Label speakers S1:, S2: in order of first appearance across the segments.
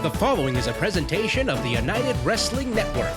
S1: The following is a presentation of the United Wrestling Network.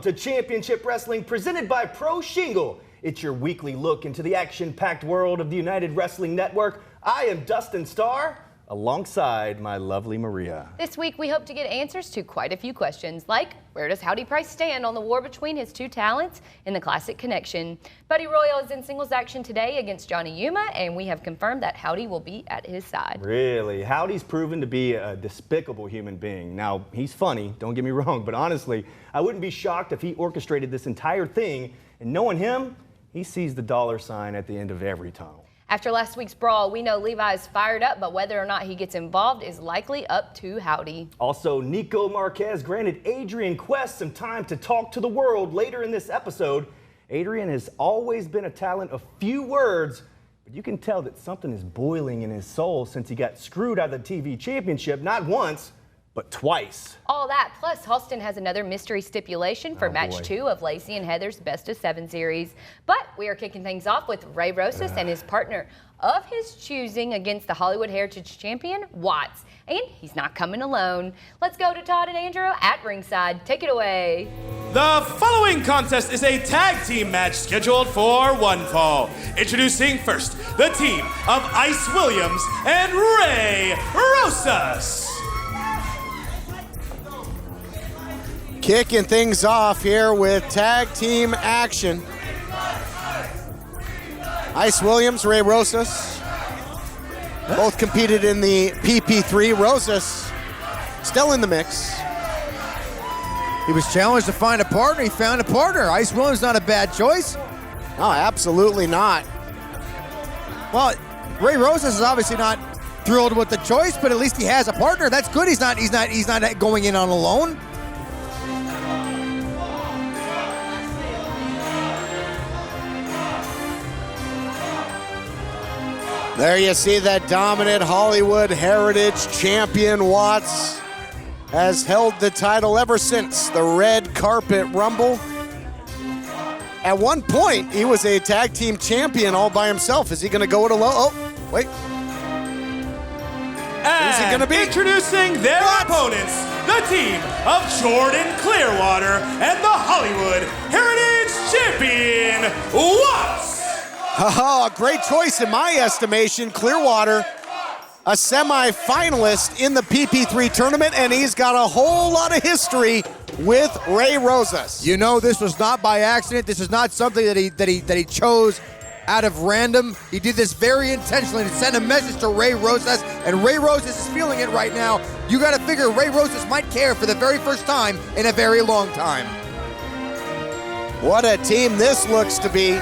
S2: To Championship Wrestling presented by Pro Shingle. It's your weekly look into the action-packed world of the United Wrestling Network. I am Dustin Starr, alongside my lovely Maria.
S3: This week we hope to get answers to quite a few questions, like where does Howdy Price stand on the war between his two talents in the Classic Connection? Buddy Royal is in singles action today against Johnny Yuma, and we have confirmed that Howdy will be at his side.
S2: Really? Howdy's proven to be a despicable human being. Now, he's funny, don't get me wrong, but honestly, I wouldn't be shocked if he orchestrated this entire thing, and knowing him, he sees the dollar sign at the end of every tunnel.
S3: After last week's brawl, we know Levi is fired up, but whether or not he gets involved is likely up to Howdy.
S2: Also, Nico Marquez granted Adrian Quest some time to talk to the world later in this episode. Adrian has always been a talent of few words, but you can tell that something is boiling in his soul since he got screwed out of the TV championship not once, but twice.
S3: All that, plus Halston has another mystery stipulation for match 2 of Lacey and Heather's Best of 7 series. But we are kicking things off with Ray Rosas and his partner of his choosing against the Hollywood Heritage Champion, Watts. And he's not coming alone. Let's go to Todd and Andrew at ringside. Take it away.
S4: The following contest is a tag team match scheduled for one fall. Introducing first, the team of Ice Williams and Ray Rosas.
S5: Kicking things off here with tag team action. Ice Williams, Ray Rosas, both competed in the PP3. Rosas still in the mix.
S6: He was challenged to find a partner. He found a partner. Ice Williams not a bad choice.
S5: No, absolutely not.
S6: Well, Ray Rosas is obviously not thrilled with the choice, but at least he has a partner. That's good. He's not going in on alone.
S5: There you see that dominant Hollywood Heritage Champion. Watts has held the title ever since the Red Carpet Rumble. At one point, he was a tag team champion all by himself. Is he going to go it alone? Oh, wait.
S4: And
S5: who's it going to be?
S4: Introducing their opponents, the team of Jordan Clearwater and the Hollywood Heritage Champion, Watts.
S5: Oh, great choice in my estimation. Clearwater, a semi-finalist in the PP3 tournament, and he's got a whole lot of history with Ray Rosas.
S6: You know, this was not by accident. This is not something that he chose out of random. He did this very intentionally to send a message to Ray Rosas, and Ray Rosas is feeling it right now. You got to figure Ray Rosas might care for the very first time in a very long time.
S5: What a team this looks to be.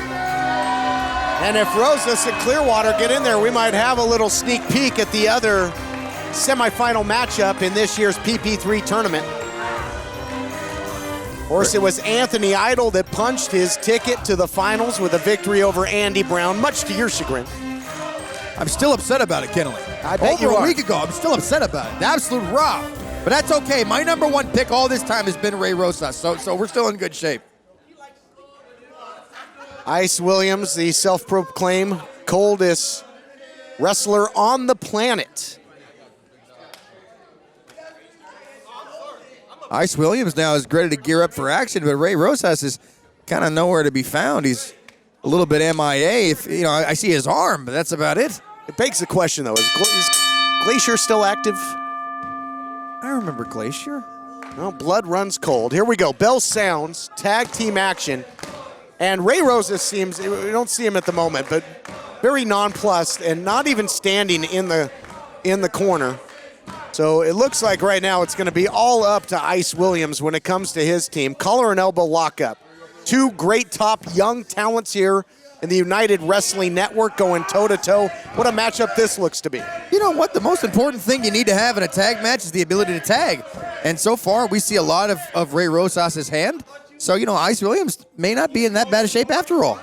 S5: And if Rosas and Clearwater get in there, we might have a little sneak peek at the other semifinal matchup in this year's PP3 tournament. Of course, it was Anthony Idol that punched his ticket to the finals with a victory over Andy Brown, much to your chagrin.
S6: I'm still upset about it, Kennelly.
S5: I bet you are.
S6: Over a week ago, I'm still upset about it. The absolute rob. But that's okay. My number one pick all this time has been Ray Rosas, so we're still in good shape.
S5: Ice Williams, the self-proclaimed coldest wrestler on the planet.
S6: Ice Williams now is ready to gear up for action, but Ray Rosas is kind of nowhere to be found. He's a little bit MIA. If I see his arm, but that's about it.
S5: It begs the question, though, is Glacier still active?
S6: I remember Glacier.
S5: Well, blood runs cold. Here we go. Bell sounds, tag team action. And Ray Rosas seems, we don't see him at the moment, but very nonplussed and not even standing in the corner. So it looks like right now it's going to be all up to Ice Williams when it comes to his team. Collar and elbow lockup. Two great top young talents here in the United Wrestling Network going toe-to-toe. What a matchup this looks to be.
S6: You know what? The most important thing you need to have in a tag match is the ability to tag. And so far, we see a lot of Ray Rosas' hand. So, you know, Ice Williams may not be in that bad a shape after all.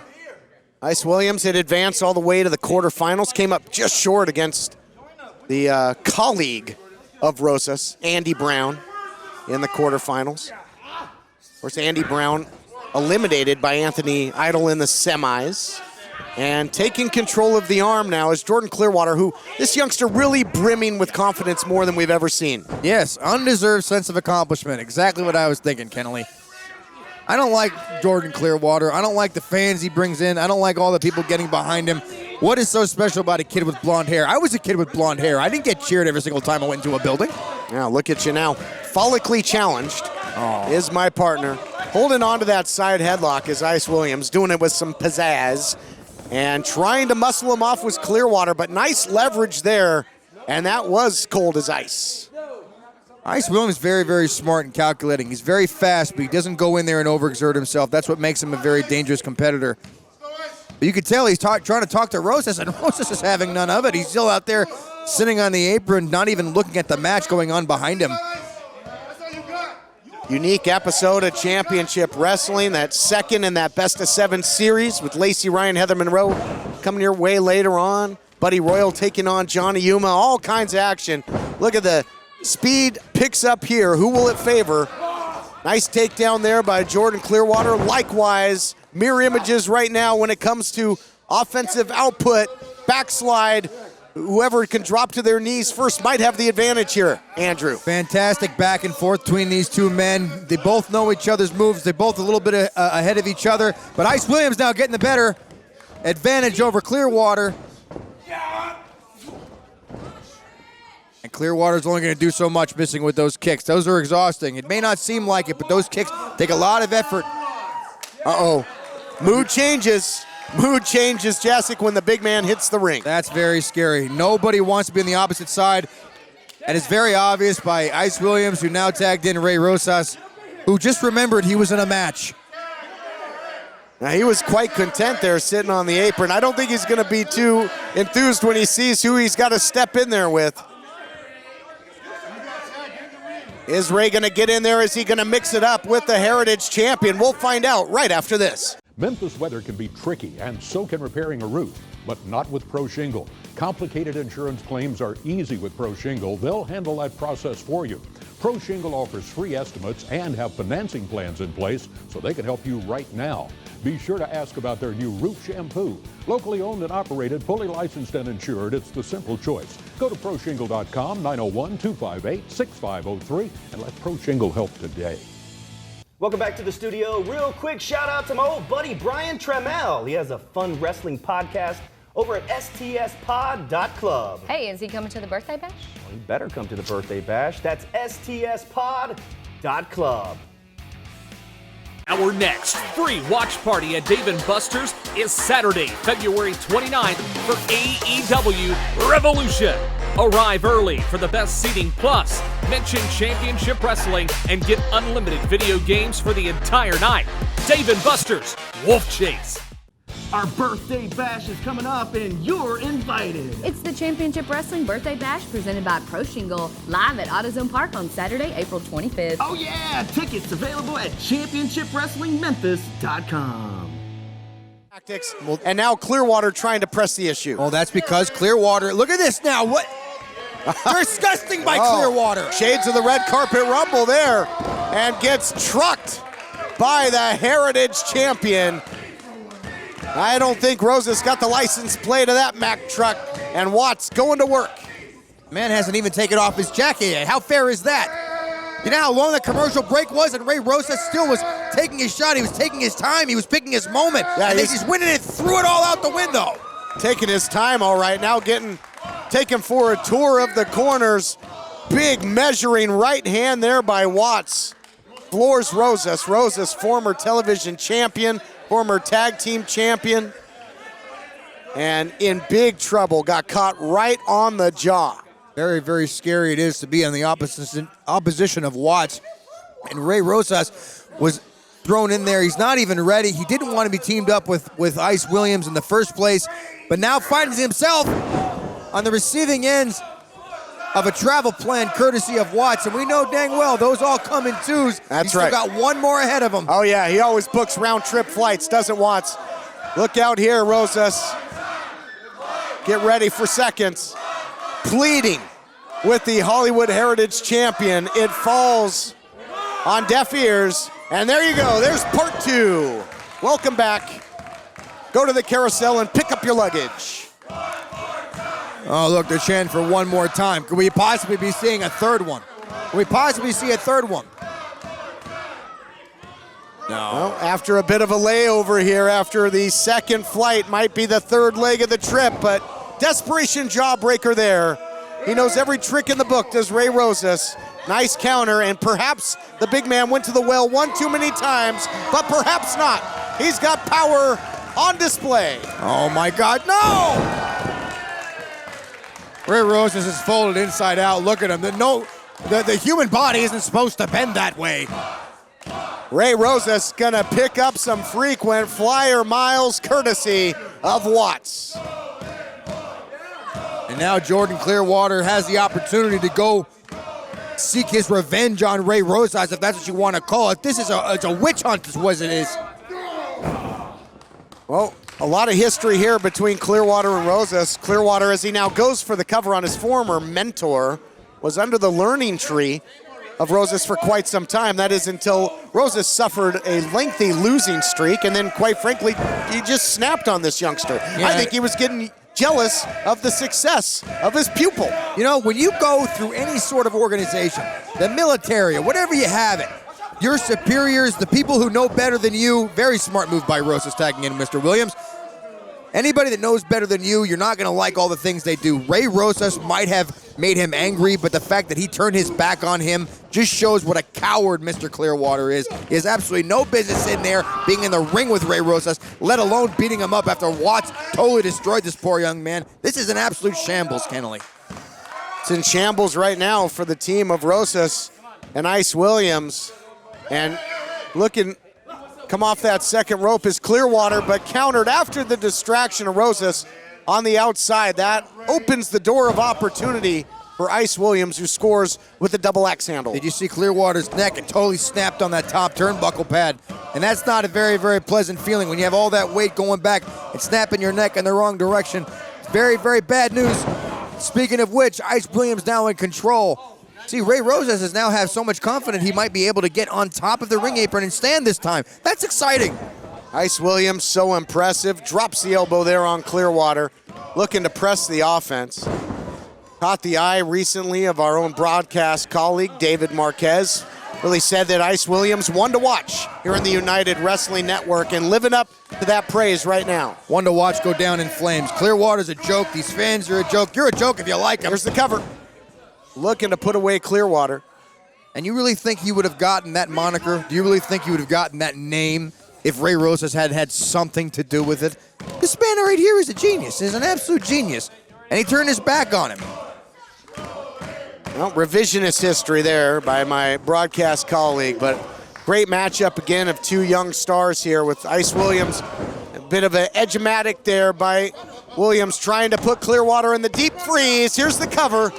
S5: Ice Williams had advanced all the way to the quarterfinals, came up just short against the colleague of Rosas, Andy Brown, in the quarterfinals. Of course, Andy Brown eliminated by Anthony Idol in the semis. And taking control of the arm now is Jordan Clearwater, who this youngster really brimming with confidence more than we've ever seen.
S6: Yes, undeserved sense of accomplishment. Exactly what I was thinking, Kennelly. I don't like Jordan Clearwater. I don't like the fans he brings in. I don't like all the people getting behind him. What is so special about a kid with blonde hair? I was a kid with blonde hair. I didn't get cheered every single time I went into a building.
S5: Now, look at you now. Follically challenged is my partner. Holding on to that side headlock is Ice Williams, doing it with some pizzazz. And trying to muscle him off was Clearwater, but nice leverage there. And that was cold as ice.
S6: Ice Williams is very, very smart and calculating. He's very fast, but he doesn't go in there and overexert himself. That's what makes him a very dangerous competitor. But you can tell he's trying to talk to Rosas, and Rosas is having none of it. He's still out there sitting on the apron, not even looking at the match going on behind him.
S5: Unique episode of Championship Wrestling, that second in that best-of-7 series with LACEY, Ryan, Heather Monroe coming your way later on. Buddy Royal taking on Johnny Yuma, all kinds of action. Look at the speed picks up here. Who will it favor? Nice takedown there by Jordan Clearwater. Likewise, mirror images right now when it comes to offensive output, backslide. Whoever can drop to their knees first might have the advantage here, Andrew.
S6: Fantastic back and forth between these two men. They both know each other's moves. They're both a little bit ahead of each other. But Ice Williams now getting the better advantage over Clearwater. And Clearwater's only going to do so much missing with those kicks. Those are exhausting. It may not seem like it, but those kicks take a lot of effort.
S5: Uh-oh. Mood changes. Mood changes, Jacek, when the big man hits the ring.
S6: That's very scary. Nobody wants to be on the opposite side. And it's very obvious by Ice Williams, who now tagged in Ray Rosas, who just remembered he was in a match.
S5: Now, he was quite content there sitting on the apron. I don't think he's going to be too enthused when he sees who he's got to step in there with. Is Ray going to get in there? Is he going to mix it up with the Heritage Champion? We'll find out right after this.
S7: Memphis weather can be tricky, and so can repairing a roof, but not with Pro Shingle. Complicated insurance claims are easy with Pro Shingle. They'll handle that process for you. Pro Shingle offers free estimates and have financing plans in place so they can help you right now. Be sure to ask about their new roof shampoo. Locally owned and operated, fully licensed and insured, it's the simple choice. Go to ProShingle.com, 901-258-6503, and let Pro Shingle help today.
S2: Welcome back to the studio. Real quick shout out to my old buddy Brian Trammell. He has a fun wrestling podcast over at stspod.club.
S3: Hey, is he coming to the birthday bash?
S2: Well, you better come to the birthday bash. That's stspod.club.
S8: Our next free watch party at Dave & Buster's is Saturday, February 29th for AEW Revolution. Arrive early for the best seating, plus mention Championship Wrestling and get unlimited video games for the entire night. Dave & Buster's Wolf Chase.
S2: Our birthday bash is coming up and you're invited.
S3: It's the Championship Wrestling Birthday Bash presented by Pro Shingle, live at AutoZone Park on Saturday, April 25th.
S2: Oh yeah, tickets available at championshipwrestlingmemphis.com.
S5: Tactics, and now Clearwater trying to press the issue.
S6: Oh, that's because Clearwater, look at this now. What? Disgusting by Clearwater.
S5: Shades of the red carpet rumble there, and gets trucked by the Heritage Champion. I don't think Rosas got the license plate of that Mack truck, and Watts going to work.
S6: Man hasn't even taken off his jacket yet. How fair is that? You know how long the commercial break was, and Ray Rosas still was taking his shot. He was taking his time. He was picking his moment.
S5: Yeah,
S6: and he's winning it, threw it all out the window.
S5: Taking his time, all right. Now taken for a tour of the corners. Big measuring right hand there by Watts. Floors Rosas. Rosas, former television champion, former tag team champion, and in big trouble. Got caught right on the jaw.
S6: Very, very scary it is to be on the opposition of Watts. And Ray Rosas was thrown in there. He's not even ready. He didn't want to be teamed up with Ice Williams in the first place, but now finds himself on the receiving ends of a travel plan courtesy of Watts, and we know dang well those all come in twos.
S5: That's
S6: He's
S5: right.
S6: Still got one more ahead of him.
S5: Oh yeah, he always books round-trip flights, doesn't Watts? Look out here, Rosas. Get ready for seconds. Pleading with the Hollywood Heritage Champion. It falls on deaf ears, and there you go. There's part 2. Welcome back. Go to the carousel and pick up your luggage.
S6: Oh, look, they're chanting for one more time. Could we possibly be seeing a third one? Could we possibly see a third one? No.
S5: Well, after a bit of a layover here, after the second flight, might be the third leg of the trip, but desperation jawbreaker there. He knows every trick in the book, does Ray Rosas. Nice counter, and perhaps the big man went to the well one too many times, but perhaps not. He's got power on display.
S6: Oh my God, no! Ray Rosas is folded inside out. Look at him. The human body isn't supposed to bend that way.
S5: Ray Rosas gonna pick up some frequent flyer miles courtesy of Watts.
S6: And now Jordan Clearwater has the opportunity to go seek his revenge on Ray Rosas, if that's what you want to call it. This is it's a witch hunt is what it is.
S5: Well, a lot of history here between Clearwater and Rosas. Clearwater, as he now goes for the cover on his former mentor, was under the learning tree of Rosas for quite some time. That is until Rosas suffered a lengthy losing streak, and then, quite frankly, he just snapped on this youngster.
S6: Yeah.
S5: I think he was getting jealous of the success of his pupil.
S6: You know, when you go through any sort of organization, the military, or whatever you have it, your superiors, the people who know better than you, very smart move by Rosas tagging in Mr. Williams. Anybody that knows better than you, you're not going to like all the things they do. Ray Rosas might have made him angry, but the fact that he turned his back on him just shows what a coward Mr. Clearwater is. He has absolutely no business in there being in the ring with Ray Rosas, let alone beating him up after Watts totally destroyed this poor young man. This is an absolute shambles, Kennelly.
S5: It's in shambles right now for the team of Rosas and Ice Williams. And looking, come off that second rope is Clearwater, but countered after the distraction of Rosas on the outside. That opens the door of opportunity for Ice Williams, who scores with the double X handle.
S6: Did you see Clearwater's neck? It totally snapped on that top turnbuckle pad. And that's not a very, very pleasant feeling when you have all that weight going back and snapping your neck in the wrong direction. It's very, very bad news. Speaking of which, Ice Williams now in control. See, Ray Rosas has now have so much confidence he might be able to get on top of the ring apron and stand this time. That's exciting.
S5: Ice Williams, so impressive. Drops the elbow there on Clearwater, looking to press the offense. Caught the eye recently of our own broadcast colleague, David Marquez. Really said that Ice Williams, one to watch here in the United Wrestling Network, and living up to that praise right now.
S6: One to watch go down in flames. Clearwater's a joke. These fans are a joke. You're a joke if you like them.
S5: Here's the cover. Looking to put away Clearwater.
S6: And you really think he would have gotten that moniker? Do you really think he would have gotten that name if Ray Rosas had had something to do with it? This man right here is a genius. He's an absolute genius. And he turned his back on him.
S5: Well, revisionist history there by my broadcast colleague, but great matchup again of two young stars here with Ice Williams. A bit of an edge-matic there by Williams trying to put Clearwater in the deep freeze. Here's the cover.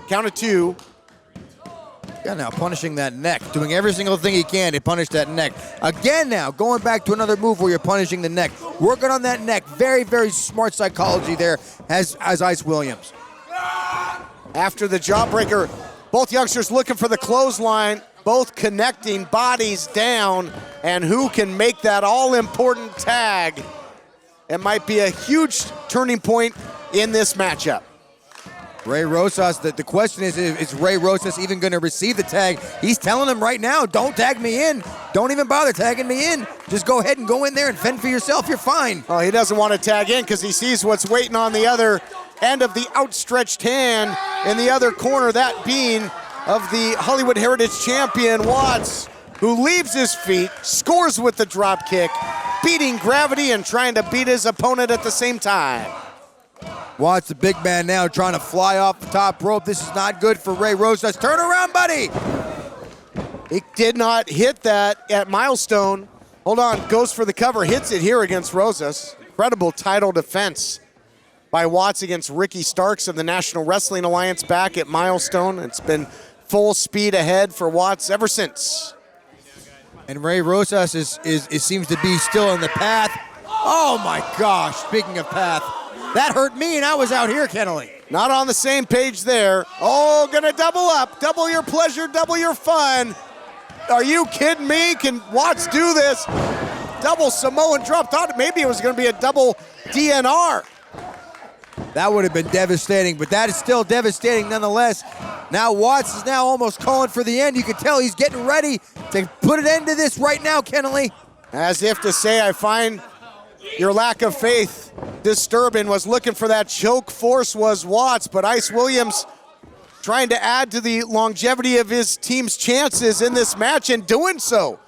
S5: Count of two.
S6: Yeah, now punishing that neck, doing every single thing he can to punish that neck. Again now, going back to another move where you're punishing the neck. Working on that neck. Very, very smart psychology there as Ice Williams.
S5: After the jawbreaker, both youngsters looking for the clothesline, both connecting bodies down, and who can make that all-important tag? It might be a huge turning point in this matchup.
S6: Ray Rosas, the question is Ray Rosas even going to receive the tag? He's telling him right now, don't tag me in. Don't even bother tagging me in. Just go ahead and go in there and fend for yourself. You're fine.
S5: Oh, he doesn't want to tag in because he sees what's waiting on the other end of the outstretched hand in the other corner, that being of the Hollywood Heritage Champion, Watts, who leaves his feet, scores with the drop kick, beating gravity and trying to beat his opponent at the same time.
S6: Watts, the big man now, trying to fly off the top rope. This is not good for Ray Rosas. Turn around, buddy!
S5: He did not hit that at Milestone. Hold on, goes for the cover, hits it here against Rosas. Incredible title defense by Watts against Ricky Starks of the National Wrestling Alliance back at Milestone. It's been full speed ahead for Watts ever since.
S6: And Ray Rosas seems to be still in the path. Oh my gosh, speaking of path, that hurt me and I was out here, Kennelly.
S5: Not on the same page there. Oh, gonna double up. Double your pleasure, double your fun. Are you kidding me? Can Watts do this? Double Samoan drop. Thought maybe it was gonna be a double DNR.
S6: That would have been devastating, but that is still devastating nonetheless. Now Watts is now almost calling for the end. You can tell he's getting ready to put an end to this right now, Kennelly.
S5: As if to say, I find your lack of faith disturbing. Was looking for that choke force was Watts, but Ice Williams trying to add to the longevity of his team's chances in this match and doing so.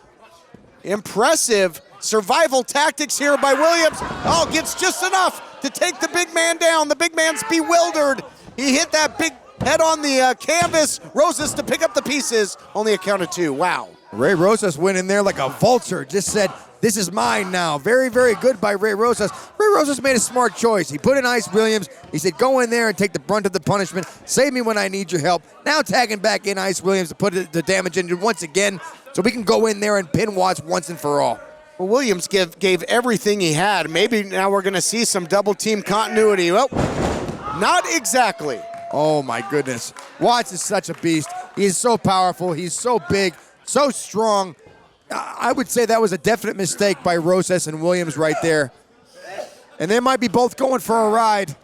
S5: Impressive survival tactics here by Williams. Oh, gets just enough to take the big man down. The big man's bewildered. He hit that big head on the canvas. Rosas to pick up the pieces. Only a count of 2. Wow.
S6: Ray Rosas went in there like a vulture. Just said, this is mine now. Very, very good by Ray Rosas. Ray Rosas made a smart choice. He put in Ice Williams. He said, go in there and take the brunt of the punishment. Save me when I need your help. Now tagging back in Ice Williams to put the damage in once again so we can go in there and pin Watts once and for all.
S5: Well, Williams gave everything he had. Maybe now we're going to see some double team continuity. Well, not exactly.
S6: Oh my goodness. Watts is such a beast. He is so powerful. He's so big, so strong. I would say that was a definite mistake by Rosas and Williams right there. And they might be both going for a ride.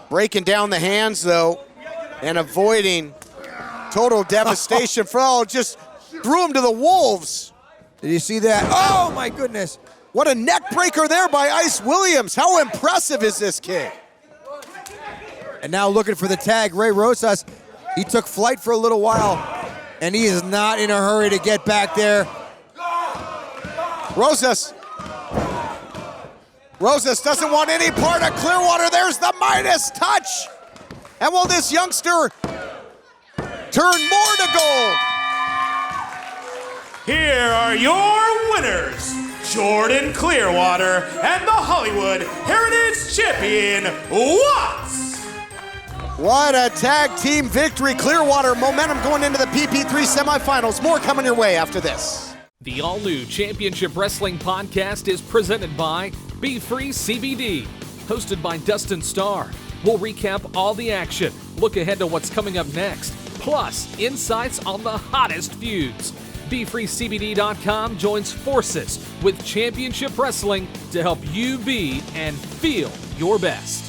S5: Breaking down the hands, though, and avoiding total devastation. Just threw him to the wolves.
S6: Did you see that? Oh, my goodness.
S5: What a neck breaker there by Ice Williams. How impressive is this kid?
S6: And now looking for the tag, Ray Rosas. He took flight for a little while, and he is not in a hurry to get back there.
S5: Rosas doesn't want any part of Clearwater. There's the Midas touch. And will this youngster turn more to gold?
S4: Here are your winners, Jordan Clearwater and the Hollywood Heritage Champion, Watts.
S5: What a tag team victory. Clearwater momentum going into the PP3 semifinals. More coming your way after this.
S8: The all-new Championship Wrestling podcast is presented by Be Free CBD, hosted by Dustin Starr. We'll recap all the action, look ahead to what's coming up next, plus insights on the hottest feuds. BeFreeCBD.com joins forces with Championship Wrestling to help you be and feel your best.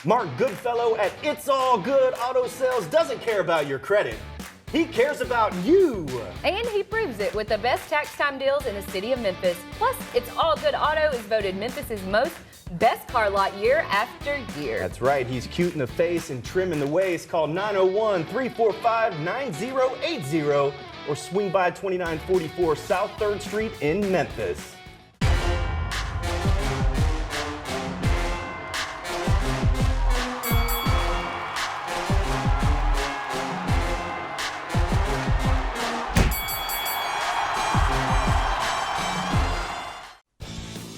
S2: Mark Goodfellow at It's All Good Auto Sales doesn't care about your credit. He cares about you.
S3: And he proves it with the best tax time deals in the city of Memphis. Plus, It's All Good Auto is voted Memphis's best car lot year after year.
S2: That's right. He's cute in the face and trim in the waist. Call 901-345-9080 or swing by 2944 South 3rd Street in Memphis.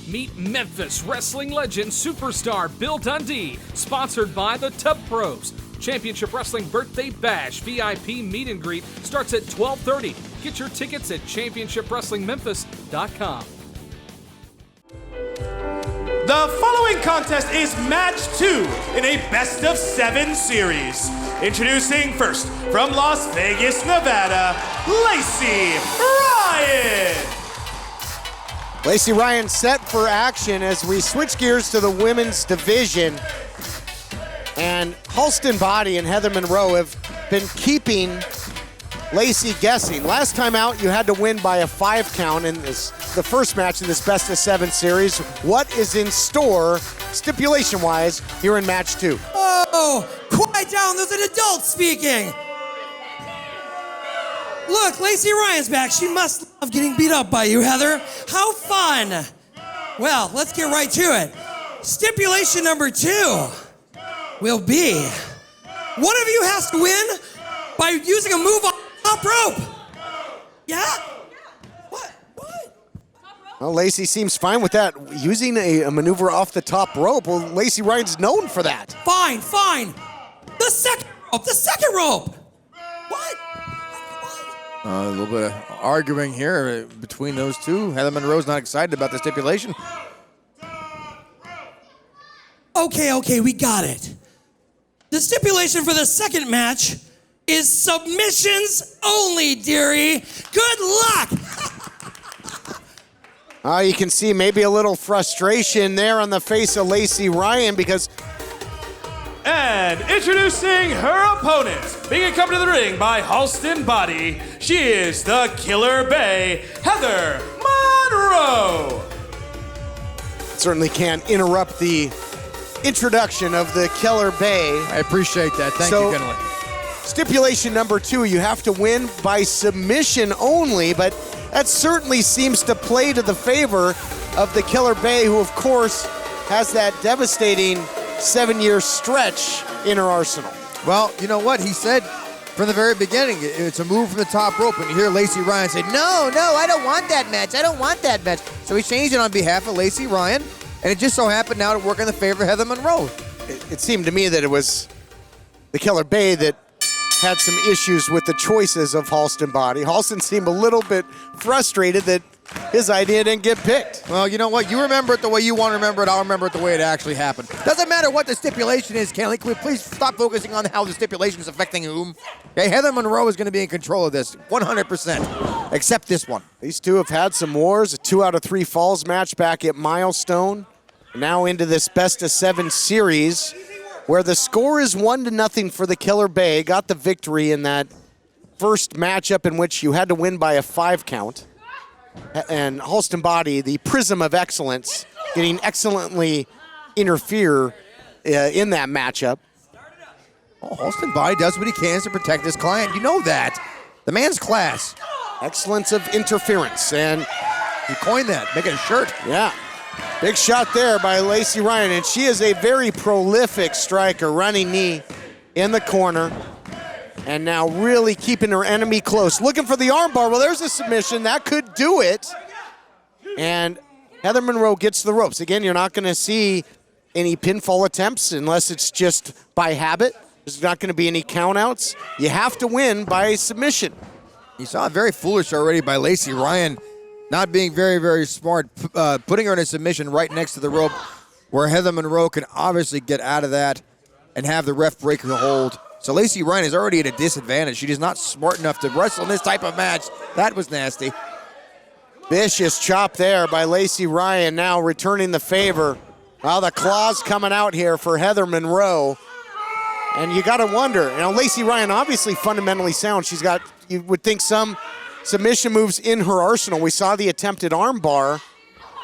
S8: Meet Memphis wrestling legend superstar Bill Dundee, sponsored by the Tub Pros. Championship Wrestling Birthday Bash VIP meet and greet starts at 12:30. Get your tickets at championshipwrestlingmemphis.com.
S4: The following contest is match 2 in a best of 7 series. Introducing first from Las Vegas, Nevada, LACEY Ryan.
S5: LACEY Ryan set for action as we switch gears to the women's division. And Halston Body and Heather Monroe have been keeping LACEY guessing. Last time out, you had to win by a 5 count in the first match in this best of 7 series. What is in store, stipulation-wise, here in match 2?
S9: Oh, quiet down, there's an adult speaking. Look, LACEY Ryan's back. She must love getting beat up by you, Heather. How fun. Well, let's get right to it. Stipulation number 2 will be one of you has to win by using a move on the top rope. Yeah? What?
S5: Well, Lacey seems fine with that. Using a maneuver off the top rope. Well, Lacey Ryan's known for that.
S9: Fine. The second rope. What?
S6: A little bit of arguing here between those two. Heather Monroe's not excited about the stipulation.
S9: Okay, we got it. The stipulation for the second match is submissions only, dearie. Good luck.
S5: You can see maybe a little frustration there on the face of Lacey Ryan because...
S4: And introducing her opponent, being come to the ring by Halston Body, she is the Killer Bay, Heather Monroe.
S5: Certainly can't interrupt the introduction of the Killer Bay.
S6: I appreciate that. Thank you, Kenley.
S5: Stipulation number 2, you have to win by submission only, but that certainly seems to play to the favor of the Killer Bay, who of course has that devastating 7-year stretch in her arsenal.
S6: Well, you know what? He said from the very beginning, it's a move from the top rope, and you hear Lacey Ryan say, no, I don't want that match. I don't want that match. So he changed it on behalf of Lacey Ryan, and it just so happened now to work in the favor of Heather Monroe.
S5: It seemed to me that it was the Killer Bay that had some issues with the choices of Halston Body. Halston seemed a little bit frustrated that his idea didn't get picked.
S6: Well, you know what? You remember it the way you want to remember it. I'll remember it the way it actually happened. Doesn't matter what the stipulation is, Kenley. Can we please stop focusing on how the stipulation is affecting whom? Okay, Heather Monroe is going to be in control of this 100%, except this one.
S5: These two have had some wars, a 2 out of 3 falls match back at Milestone. Now into this best-of-7 series, where the score is 1-0 for the Killer Bay. Got the victory in that first matchup in which you had to win by a 5 count. And Halston Body, the prism of excellence, getting excellently interfere in that matchup.
S6: Oh, Halston Body does what he can to protect his client. You know that. The man's class.
S5: Excellence of interference. And
S6: he coined that, making a shirt.
S5: Yeah. Big shot there by Lacey Ryan, and she is a very prolific striker. Running knee in the corner, and now really keeping her enemy close. Looking for the armbar. Well, there's a submission. That could do it. And Heather Monroe gets the ropes. Again, you're not going to see any pinfall attempts unless it's just by habit. There's not going to be any countouts. You have to win by submission.
S6: You saw it very foolish already by Lacey Ryan. Not being very, very smart, putting her in a submission right next to the rope where Heather Monroe can obviously get out of that and have the ref break her hold. So Lacey Ryan is already at a disadvantage. She is not smart enough to wrestle in this type of match. That was nasty.
S5: Vicious chop there by Lacey Ryan, now returning the favor. Well, the claws coming out here for Heather Monroe. And you got to wonder, Lacey Ryan obviously fundamentally sound. She's got, you would think, some submission moves in her arsenal. We saw the attempted armbar,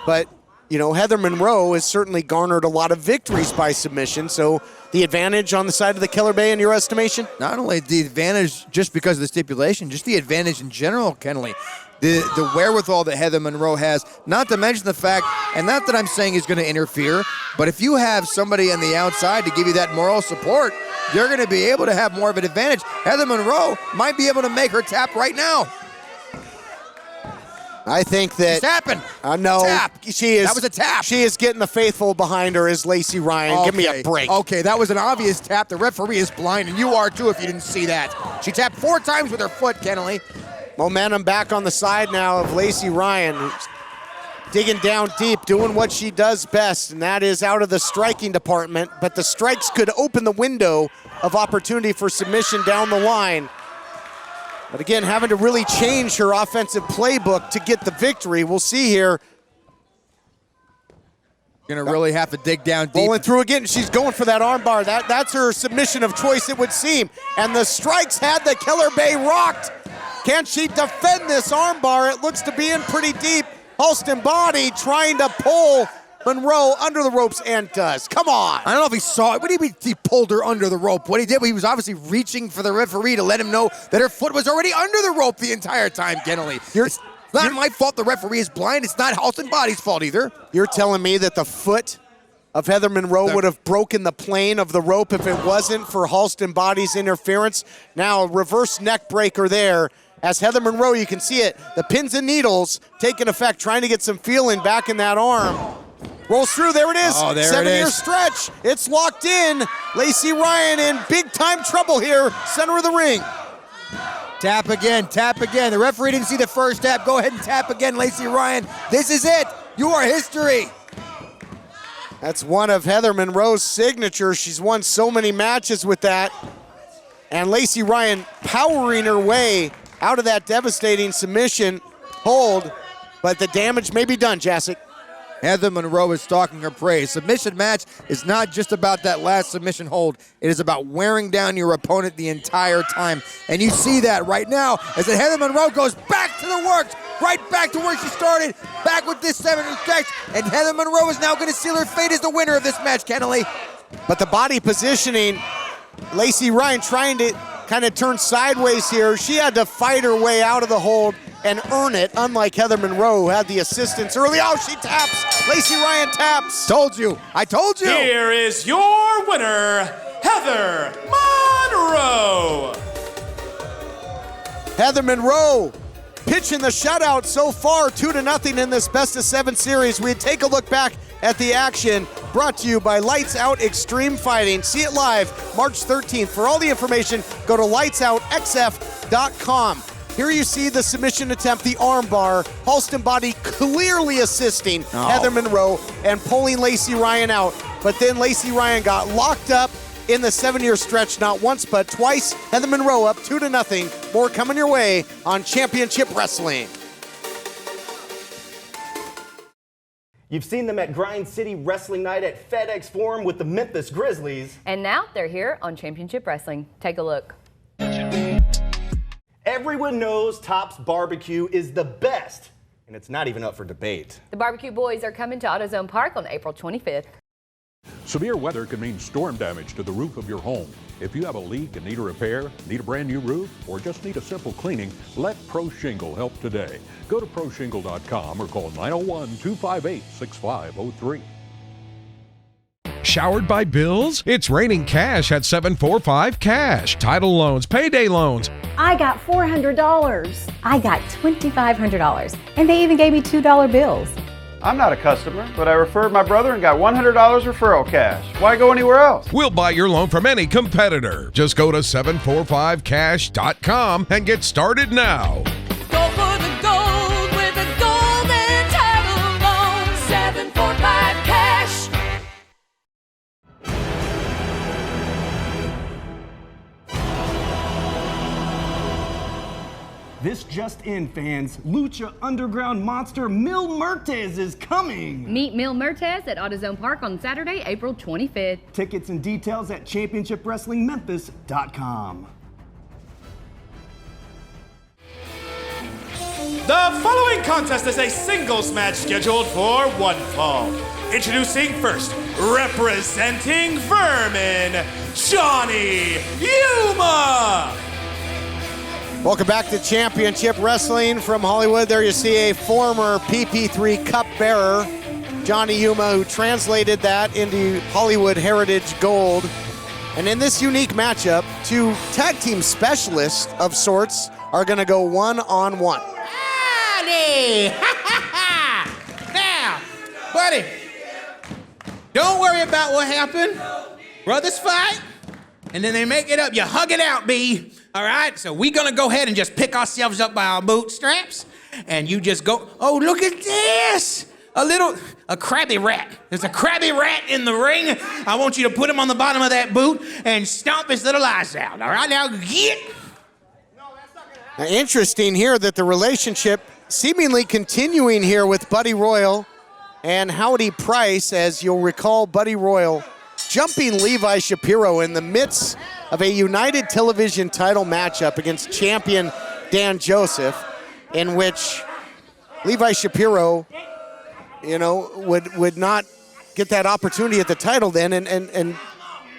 S5: but Heather Monroe has certainly garnered a lot of victories by submission. So the advantage on the side of the Killer Bay in your estimation?
S6: Not only the advantage just because of the stipulation, just the advantage in general, Kenley. The wherewithal that Heather Monroe has, not to mention the fact, and not that I'm saying he's going to interfere, but if you have somebody on the outside to give you that moral support, you're going to be able to have more of an advantage. Heather Monroe might be able to make her tap right now.
S5: I think that...
S6: She's tapping.
S5: No.
S6: Tap.
S5: She is.
S6: That was a tap.
S5: She is getting the faithful behind her as Lacey Ryan.
S6: Okay.
S5: Give me a break.
S6: Okay, that was an obvious tap. The referee is blind, and you are too if you didn't see that. She tapped 4 times with her foot, Kenley.
S5: Momentum back on the side now of Lacey Ryan, who's digging down deep, doing what she does best, and that is out of the striking department. But the strikes could open the window of opportunity for submission down the line. But again, having to really change her offensive playbook to get the victory. We'll see here.
S6: Going to really have to dig down deep.
S5: Rolling through again. She's going for that armbar. That's her submission of choice, it would seem. And the strikes had the Killer Bay rocked. Can she defend this armbar? It looks to be in pretty deep. Halston Body trying to pull Monroe under the ropes and does. Come on.
S6: I don't know if he saw it. What do you mean he pulled her under the rope? What he did, he was obviously reaching for the referee to let him know that her foot was already under the rope the entire time, Kenley. It's not my fault the referee is blind. It's not Halston Body's fault either.
S5: You're telling me that the foot of Heather Monroe would have broken the plane of the rope if it wasn't for Halston Body's interference. Now a reverse neck breaker there. As Heather Monroe, you can see it, the pins and needles taking effect, trying to get some feeling back in that arm. Rolls through, there it is.
S6: Oh, there it is.
S5: 7-year stretch, it's locked in. LACEY Ryan in big time trouble here, center of the ring.
S6: Tap again, tap again. The referee didn't see the first tap. Go ahead and tap again, LACEY Ryan. This is it. You are history.
S5: That's one of Heather Monroe's signatures. She's won so many matches with that. And LACEY Ryan powering her way out of that devastating submission hold, but the damage may be done, Jacek.
S6: Heather Monroe is stalking her prey. Submission match is not just about that last submission hold. It is about wearing down your opponent the entire time. And you see that right now as Heather Monroe goes back to the works, right back to where she started, back with this 7-year stretch. And Heather Monroe is now going to seal her fate as the winner of this match, Kenneally.
S5: But the body positioning, LACEY Ryan trying to kind of turn sideways here. She had to fight her way out of the hold and earn it, unlike Heather Monroe, who had the assistance early. Oh, she taps. LACEY Ryan taps.
S6: Told you. I told you.
S4: Here is your winner, Heather Monroe.
S5: Heather Monroe pitching the shutout so far, 2-0 in this best of 7 series. We take a look back at the action, brought to you by Lights Out Extreme Fighting. See it live March 13th. For all the information, go to lightsoutxf.com. Here you see the submission attempt, the arm bar. Halston Body clearly assisting Heather Monroe and pulling LACEY Ryan out. But then LACEY Ryan got locked up in the 7-year stretch, not once but twice. Heather Monroe up 2-0. More coming your way on Championship Wrestling.
S2: You've seen them at Grind City Wrestling Night at FedEx Forum with the Memphis Grizzlies.
S3: And now they're here on Championship Wrestling. Take a look.
S2: Everyone knows Tops Barbecue is the best, and it's not even up for debate.
S3: The Barbecue Boys are coming to AutoZone Park on April 25th.
S7: Severe weather can mean storm damage to the roof of your home. If you have a leak and need a repair, need a brand new roof, or just need a simple cleaning, let Pro Shingle help today. Go to proshingle.com or call 901-258-6503.
S1: Showered by bills? It's raining cash at 745 Cash. Title loans, payday loans.
S10: I got $400. I got $2,500. And they even gave me $2 bills.
S11: I'm not a customer, but I referred my brother and got $100 referral cash. Why go anywhere else?
S1: We'll buy your loan from any competitor. Just go to 745cash.com and get started now.
S12: Go for the gold with a golden title loan. 745 Cash.
S2: This just in, fans. Lucha Underground monster Mil Mertes is coming.
S3: Meet Mil Mertes at AutoZone Park on Saturday, April 25th.
S2: Tickets and details at championshipwrestlingmemphis.com.
S4: The following contest is a singles match scheduled for one fall. Introducing first, representing Vermin, Johnny Yuma.
S5: Welcome back to Championship Wrestling from Hollywood. There you see a former PP3 Cup bearer, Johnny Yuma, who translated that into Hollywood Heritage Gold. And in this unique matchup, 2 tag team specialists of sorts are going to go one-on-one.
S13: Howdy! Now, buddy, don't worry about what happened. Brothers fight, and then they make it up. You hug it out, B. All right? So we're going to go ahead and just pick ourselves up by our bootstraps, and you just go, oh, look at this. A crabby rat. There's a crabby rat in the ring. I want you to put him on the bottom of that boot and stomp his little eyes out. All right? Now, get.
S5: Now, interesting here that the relationship seemingly continuing here with Buddy Royal and Howdy Price, as you'll recall, Buddy Royal jumping Levi Shapiro in the midst of a United Television title matchup against champion Dan Joseph, in which Levi Shapiro, would not get that opportunity at the title then, and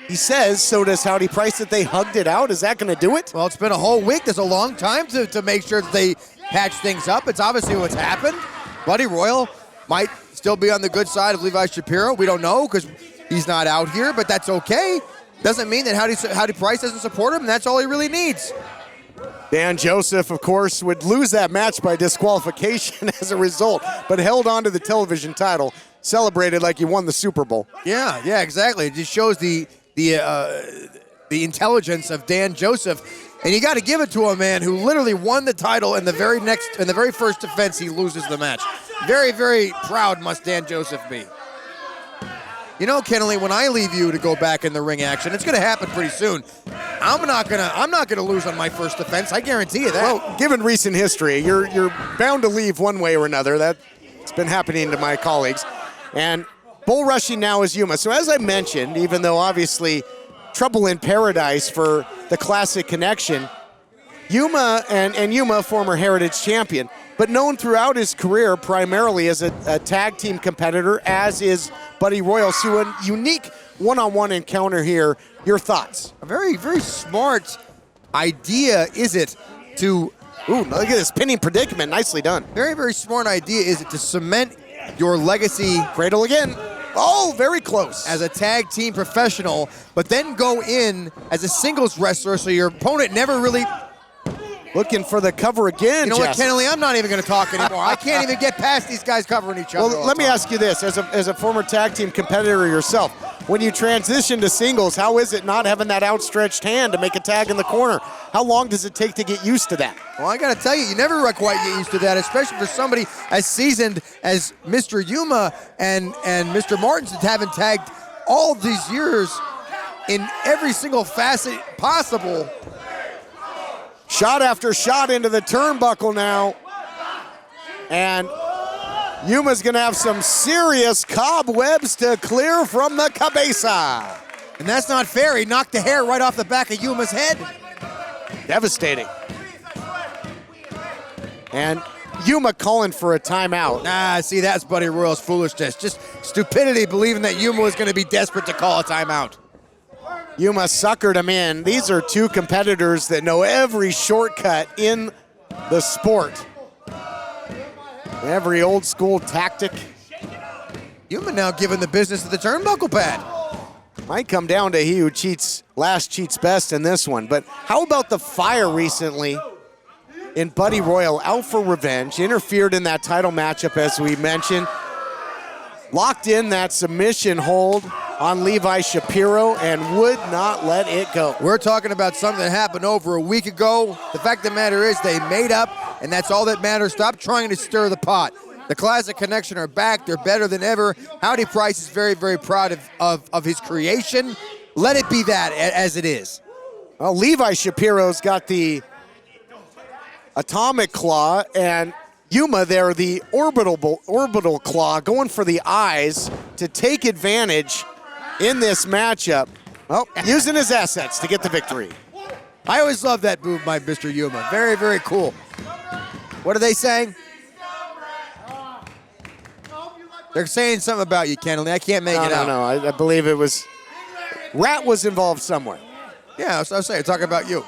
S5: he says, so does Howdy Price, that they hugged it out. Is that going to do it?
S6: Well, it's been a whole week. There's a long time to make sure that they patch things up. It's obviously what's happened. Buddy Royal might still be on the good side of Levi Shapiro. We don't know because he's not out here, but that's okay. Doesn't mean that Howdy Price doesn't support him, and that's all he really needs.
S5: Dan Joseph, of course, would lose that match by disqualification as a result, but held on to the television title, celebrated like he won the Super Bowl.
S6: Yeah, exactly. It just shows the intelligence of Dan Joseph, and you got to give it to a man who literally won the title in the very first defense he loses the match. Very, very proud must Dan Joseph be. You know, Kennelly, when I leave you to go back in the ring action, it's going to happen pretty soon. I'm not gonna lose on my first defense. I guarantee you that.
S5: Well, given recent history, you're bound to leave one way or another. That's been happening to my colleagues. And bull rushing now is Yuma. So as I mentioned, even though obviously trouble in paradise for the Classic Connection, Yuma and Yuma, former Heritage champion, but known throughout his career primarily as a tag team competitor, as is Buddy Royal. So a unique one-on-one encounter here. Your thoughts?
S6: A very, very smart idea is it to...
S5: Ooh, look at this pinning predicament. Nicely done.
S6: Very, very smart idea is it to cement your legacy...
S5: Cradle again. Oh, very close.
S6: As a tag team professional, but then go in as a singles wrestler so your opponent never really...
S5: Looking for the cover again,
S6: You know
S5: Jess.
S6: what, Kennelly? I'm not even going to talk anymore. I can't even get past these guys covering each other.
S5: Well, let me ask you this. As a former tag team competitor yourself, when you transition to singles, how is it not having that outstretched hand to make a tag in the corner? How long does it take to get used to that?
S6: Well, I got to tell you, you never quite get used to that, especially for somebody as seasoned as Mr. Yuma and Mr. Martins, that haven't tagged all these years in every single facet possible.
S5: Shot after shot into the turnbuckle now. And Yuma's going to have some serious cobwebs to clear from the cabeza.
S6: And that's not fair. He knocked the hair right off the back of Yuma's head.
S5: Devastating. And Yuma calling for a timeout.
S6: See, that's Buddy Royal's foolishness. Just stupidity, believing that Yuma was going to be desperate to call a timeout.
S5: Yuma suckered him in. These are two competitors that know every shortcut in the sport. Every old school tactic.
S6: Yuma now giving the business to the turnbuckle pad.
S5: Might come down to he who cheats last cheats best in this one. But how about the fire recently in Buddy Royal? Out for revenge. Interfered in that title matchup, as we mentioned. Locked in that submission hold on Levi Shapiro and would not let it go.
S6: We're talking about something that happened over a week ago. The fact of the matter is they made up, and that's all that matters. Stop trying to stir the pot. The Classic Connection are back. They're better than ever. Howdy Price is very, very proud of his creation. Let it be that as it is.
S5: Well, Levi Shapiro's got the atomic claw, and Yuma there, the orbital claw, going for the eyes to take advantage in this matchup. Well, using his assets to get the victory.
S6: I always love that move by Mr. Yuma. Very, very cool. What are they saying? They're saying something about you, Kennelly. I can't make it out.
S5: No, I believe it was... Rat was involved somewhere.
S6: Yeah, that's what I was saying. Talking about you.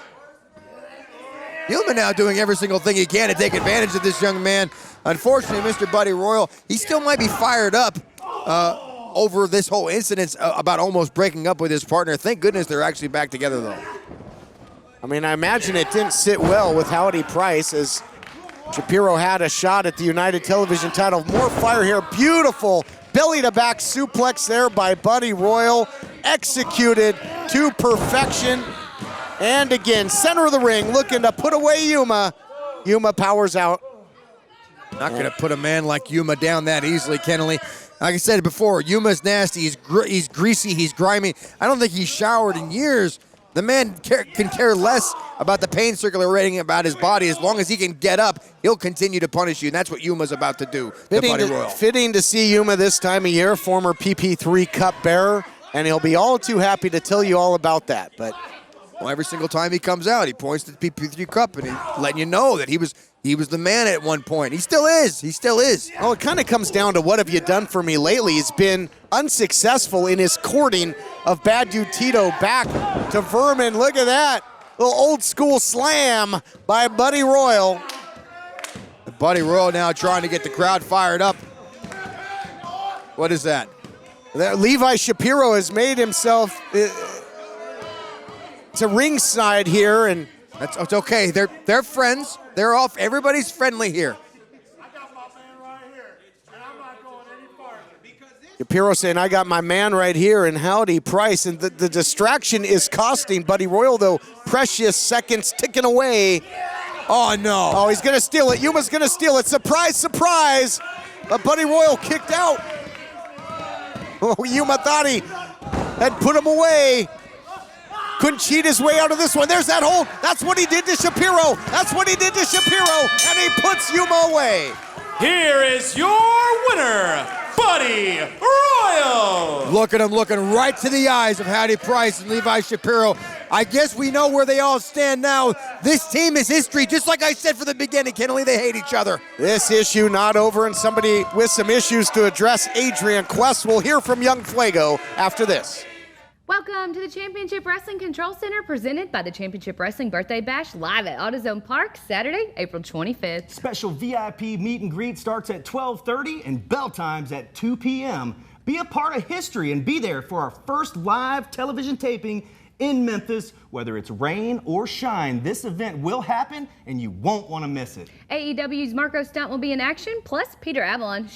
S6: Yuma now doing every single thing he can to take advantage of this young man. Unfortunately, Mr. Buddy Royal, he still might be fired up over this whole incident about almost breaking up with his partner. Thank goodness they're actually back together, though.
S5: I mean, I imagine it didn't sit well with Howdy Price as Shapiro had a shot at the United Television title. More fire here. Beautiful belly-to-back suplex there by Buddy Royal. Executed to perfection. And again, center of the ring, looking to put away Yuma. Yuma powers out.
S6: Not going to put a man like Yuma down that easily, Kennelly. Like I said before, Yuma's nasty. He's greasy. He's grimy. I don't think he's showered in years. The man can care less about the pain circulating about his body. As long as he can get up, he'll continue to punish you, and that's what Yuma's about to do to Buddy Royal.
S5: Fitting to see Yuma this time of year, former PP3 Cup bearer, and he'll be all too happy to tell you all about that. But
S6: well, every single time he comes out, he points to the PP3 Cup and he's letting you know that he was the man at one point. He still is. He still is.
S5: Well, it kind of comes down to what have you done for me lately. He's been unsuccessful in his courting of Bad Dude Tito back to Vermin. Look at that. Little old school slam by Buddy Royal.
S6: Buddy Royal now trying to get the crowd fired up. What is that?
S5: Levi Shapiro has made himself to ringside here, and
S6: it's okay. They're friends. They're all. Everybody's friendly here.
S5: Shapiro saying, I got my man right here, and howdy, Price. And the distraction is costing Buddy Royal, though. Precious seconds ticking away.
S6: Oh, no.
S5: Oh, he's going to steal it. Yuma's going to steal it. Surprise, surprise. But Buddy Royal kicked out. Oh, Yuma thought he had put him away. Couldn't cheat his way out of this one. There's that hold. That's what he did to Shapiro. That's what he did to Shapiro. And he puts Yuma away.
S4: Here is your winner, Buddy Royal.
S6: Look at him looking right to the eyes of Howdy Price and Levi Shapiro. I guess we know where they all stand now. This team is history, just like I said from the beginning. Kennelly, they hate each other.
S5: This issue not over, and somebody with some issues to address, Adrian Quest. We'll hear from Young Fuego after this.
S3: Welcome to the Championship Wrestling Control Center, presented by the Championship Wrestling Birthday Bash, live at AutoZone Park, Saturday, April 25th.
S2: Special VIP meet and greet starts at 12:30 and bell times at 2 p.m. Be a part of history and be there for our first live television taping in Memphis. Whether it's rain or shine, this event will happen and you won't want to miss it.
S3: AEW's Marco Stunt will be in action, plus Peter Avalon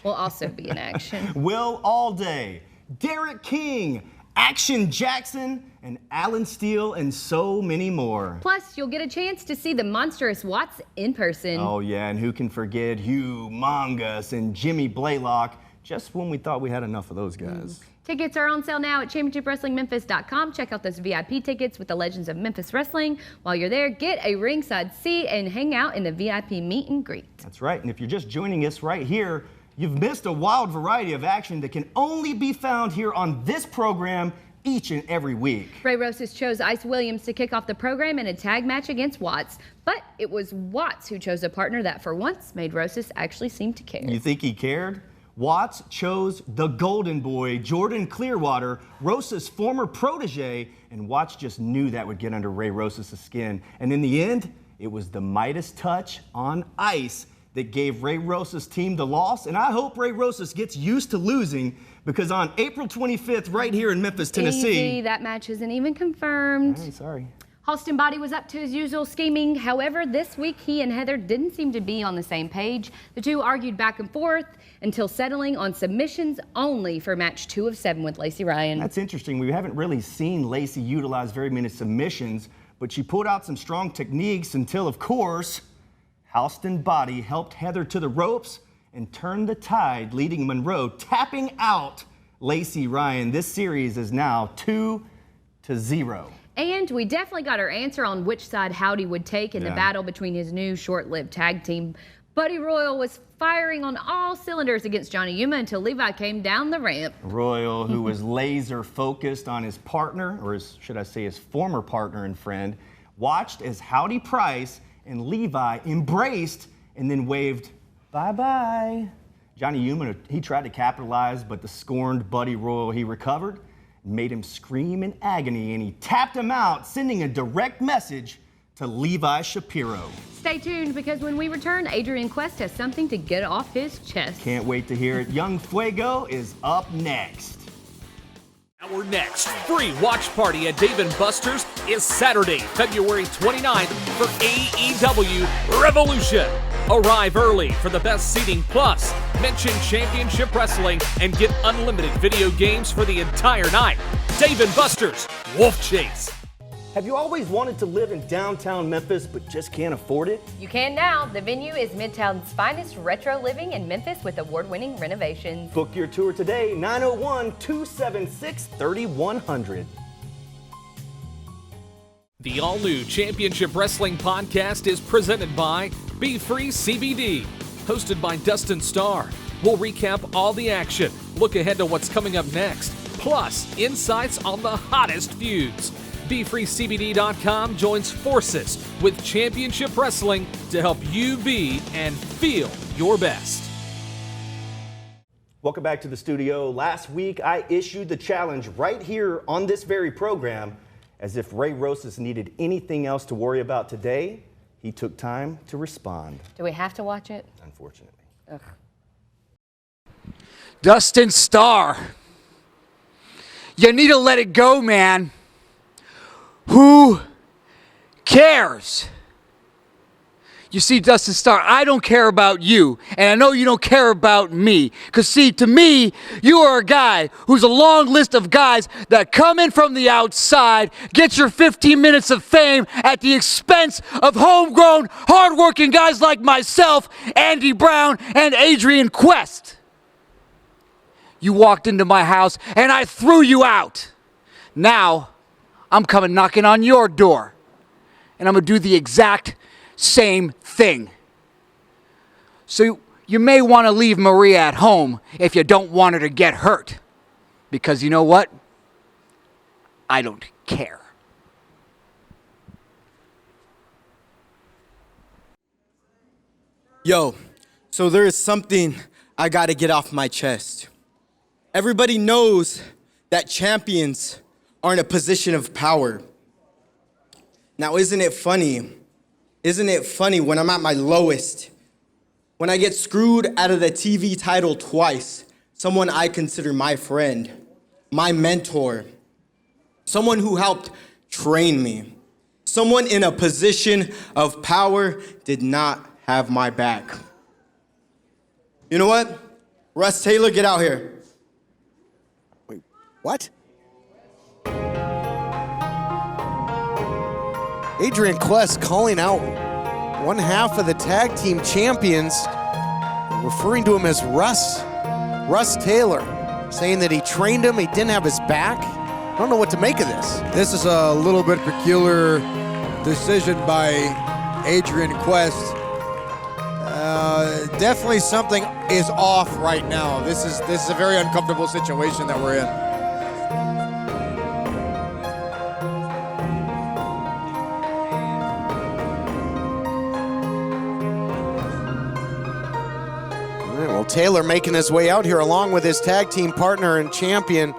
S3: will also be in action.
S2: Will all day. Derek King, Action Jackson, and Alan Steele, and so many more.
S3: Plus, you'll get a chance to see the monstrous Watts in person.
S2: Oh yeah, and who can forget Humongous and Jimmy Blaylock, just when we thought we had enough of those guys.
S3: Tickets are on sale now at championshipwrestlingmemphis.com. Check out those VIP tickets with the Legends of Memphis Wrestling. While you're there, get a ringside seat and hang out in the VIP meet and greet.
S2: That's right, and if you're just joining us right here, you've missed a wild variety of action that can only be found here on this program each and every week.
S3: Ray Rosas chose Ice Williams to kick off the program in a tag match against Watts, but it was Watts who chose a partner that for once made Rosas actually seem to care.
S2: You think he cared? Watts chose the golden boy, Jordan Clearwater, Rosas' former protege, and Watts just knew that would get under Ray Rosas' skin. And in the end, it was the Midas touch on ice that gave Ray Rosas' team the loss, and I hope Ray Rosas gets used to losing, because on April 25th, right here in Memphis, Tennessee...
S3: Easy, that match isn't even confirmed.
S2: Hey, sorry.
S3: Halston Body was up to his usual scheming. However, this week he and Heather didn't seem to be on the same page. The two argued back and forth until settling on submissions only for match 2 of 7 with LACEY Ryan.
S2: That's interesting. We haven't really seen LACEY utilize very many submissions, but she pulled out some strong techniques until, of course, Halston Body helped Heather to the ropes and turned the tide, leading Monroe, tapping out LACEY Ryan. This series is now 2-0.
S3: And we definitely got our answer on which side Howdy would take in the battle between his new short-lived tag team. Buddy Royal was firing on all cylinders against Johnny Yuma until Levi came down the ramp.
S2: Royal, who was laser focused on his partner, or should I say his former partner and friend, watched as Howdy Price and Levi embraced and then waved bye-bye. Johnny Yuma, he tried to capitalize, but the scorned Buddy Royal, he recovered, made him scream in agony, and he tapped him out, sending a direct message to Levi Shapiro.
S3: Stay tuned, because when we return, Adrian Quest has something to get off his chest.
S2: Can't wait to hear it. Young Fuego is up next.
S8: Our next free watch party at Dave & Buster's is Saturday, February 29th for AEW Revolution. Arrive early for the best seating, plus mention Championship Wrestling and get unlimited video games for the entire night. Dave & Buster's Wolf Chase.
S2: Have you always wanted to live in downtown Memphis but just can't afford it?
S3: You can now. The venue is Midtown's finest retro living in Memphis with award-winning renovations.
S2: Book your tour today, 901-276-3100.
S8: The all-new Championship Wrestling podcast is presented by Be Free CBD, hosted by Dustin Starr. We'll recap all the action, look ahead to what's coming up next, plus insights on the hottest feuds. BeFreeCBD.com joins forces with Championship Wrestling to help you be and feel your best.
S2: Welcome back to the studio. Last week, I issued the challenge right here on this very program. As if Ray Rosas needed anything else to worry about today, he took time to respond.
S3: Do we have to watch it?
S2: Unfortunately.
S3: Ugh.
S14: Dustin Starr, you need to let it go, man. Who cares? You see, Dustin Starr, I don't care about you, and I know you don't care about me. Because, see, to me, you are a guy who's a long list of guys that come in from the outside, get your 15 minutes of fame at the expense of homegrown, hardworking guys like myself, Andy Brown, and Adrian Quest. You walked into my house, and I threw you out. Now, I'm coming knocking on your door, and I'm going to do the exact same thing. So you may want to leave Maria at home if you don't want her to get hurt. Because you know what? I don't care.
S15: Yo, so there is something I gotta get off my chest. Everybody knows that champions are in a position of power. Now, isn't it funny? Isn't it funny when I'm at my lowest, when I get screwed out of the TV title twice, someone I consider my friend, my mentor, someone who helped train me, someone in a position of power did not have my back. You know what? Russ Taylor, get out here.
S5: Wait, what? Adrian Quest calling out one half of the tag team champions, referring to him as Russ Taylor, saying that he trained him, he didn't have his back. I don't know what to make of this.
S6: This is a little bit peculiar decision by Adrian Quest. Definitely something is off right now. This is a very uncomfortable situation that we're in.
S5: Taylor making his way out here along with his tag team partner and champion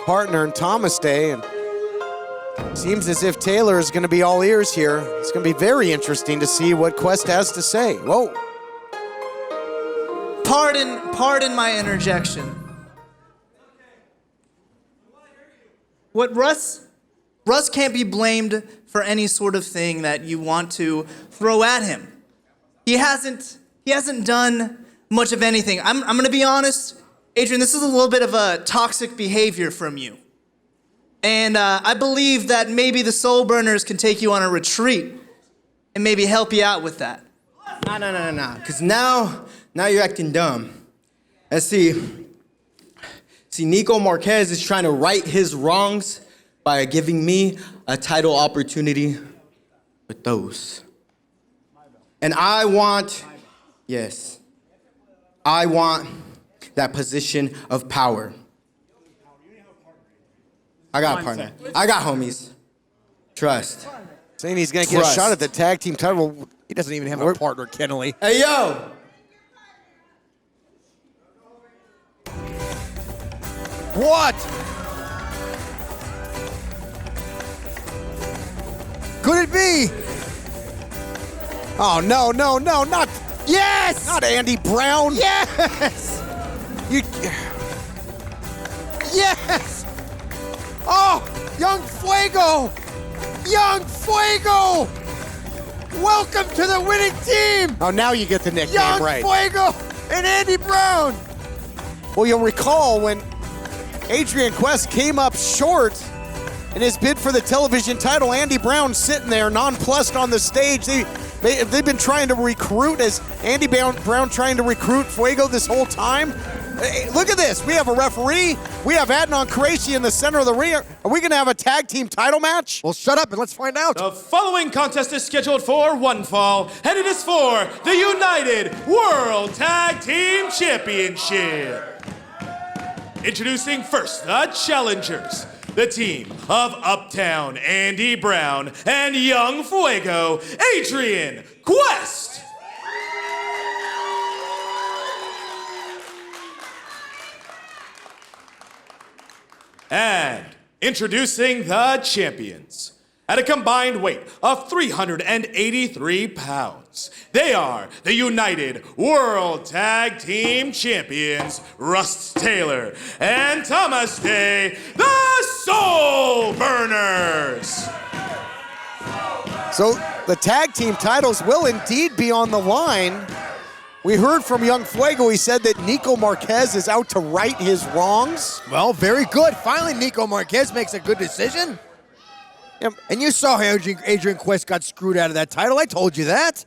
S5: partner in Thomas Day, and seems as if Taylor is going to be all ears here. It's going to be very interesting to see what Quest has to say. Whoa.
S16: Pardon my interjection. What Russ can't be blamed for any sort of thing that you want to throw at him. He hasn't done much of anything. I'm going to be honest, Adrian, this is a little bit of a toxic behavior from you. And I believe that maybe the Soul Burners can take you on a retreat and maybe help you out with that.
S15: No. Because now you're acting dumb. And see, Nico Marquez is trying to right his wrongs by giving me a title opportunity with those. And I want that position of power. I got a partner. I got homies. Trust.
S5: Saying he's going to get a shot at the tag team title. He doesn't even have a partner, Kennelly.
S15: Hey, yo!
S6: What? Could it be?
S5: Oh, no, not...
S6: Yes!
S5: Not Andy Brown.
S6: Yes! Yes! Oh, Young Fuego! Young Fuego! Welcome to the winning team!
S5: Oh, now you get the nickname
S6: Young
S5: right.
S6: Fuego and Andy Brown!
S5: Well, you'll recall when Adrian Quest came up short in his bid for the television title, Andy Brown sitting there nonplussed on the stage. They've been trying to recruit, as Andy Brown trying to recruit Fuego this whole time. Hey, look at this. We have a referee. We have Adnan Qureshi in the center of the ring. Are we going to have a tag team title match?
S6: Well, shut up and let's find out.
S4: The following contest is scheduled for one fall, and it is for the United World Tag Team Championship. Introducing first the challengers, the team of Uptown Andy Brown and Young Fuego, Adrian Quest. And introducing the champions, At a combined weight of 383 pounds, they are the United World Tag Team Champions, Russ Taylor and Thomas Day, the Soul Burners.
S5: So the tag team titles will indeed be on the line. We heard from Young Fuego. He said that Nico Marquez is out to right his wrongs.
S6: Well, very good. Finally, Nico Marquez makes a good decision. Yep. And you saw how Adrian Quest got screwed out of that title. I told you that.